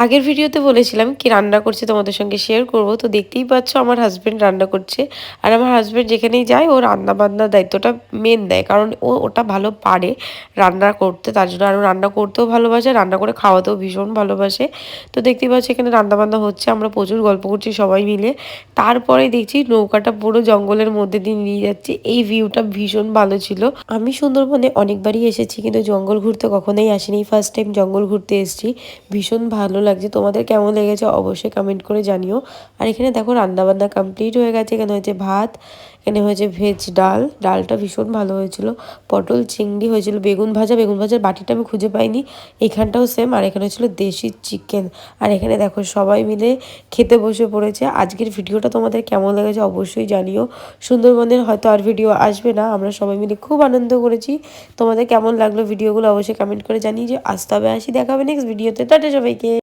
আগের ভিডিওতে বলেছিলাম কি রান্না করছি তোমাদের সঙ্গে শেয়ার করব। তো দেখতেই পাচ্ছ আমার হাজব্যান্ড রান্না করছে। আর আমার হাজব্যান্ড যেখানেই যায় ও রান্না বান্নার দায়িত্বটা মেন দেয়, কারণ ও ওটা ভালো পারে রান্না করতে। তার জন্য আরও রান্না করতেও ভালোবাসে, রান্না করে খাওয়াতেও ভীষণ ভালোবাসে। তো দেখতেই পাচ্ছি এখানে রান্না বান্না হচ্ছে, আমরা প্রচুর গল্প করছি সবাই মিলে। তারপরে দেখছি নৌকাটা পুরো জঙ্গলের মধ্যে দিয়ে নিয়ে যাচ্ছে। এই ভিউটা ভীষণ ভালো ছিল। আমি সুন্দরবনে অনেকবারই এসেছি, কিন্তু জঙ্গল ঘুরতে কখনোই আসিনি, ফার্স্ট টাইম জঙ্গল ঘুরতে এসেছি। ভীষণ ভালো লাগছে। তোমাদের কেমন লেগেছে অবশ্যই কমেন্ট করে জানিও। আর এখানে দেখো রান্নাবান্না কমপ্লিট হয়ে গেছে। এখানে হয়েছে ভাত, এখানে হয়েছে ভেজ ডাল, ডালটা ভীষণ ভালো হয়েছিল। পটল চিংড়ি হয়েছিল, বেগুন ভাজা, বেগুন ভাজার বাটিটা আমি খুঁজে পাইনি। এখানটাও সেম। আর এখানে হয়েছিল দেশি চিকেন। আর এখানে দেখো সবাই মিলে খেতে বসে পড়েছে। আজকের ভিডিওটা তোমাদের কেমন লেগেছে অবশ্যই জানিও। সুন্দরবনের হয়তো আর ভিডিও আসবে না, আমরা সবাই মিলে খুব আনন্দ করেছি। তোমাদের কেমন লাগলো ভিডিওগুলো অবশ্যই কমেন্ট করে জানিয়ে যে আসতে হবে। আসি, দেখা হবে নেক্সট ভিডিওতে। টাটা সবাইকে।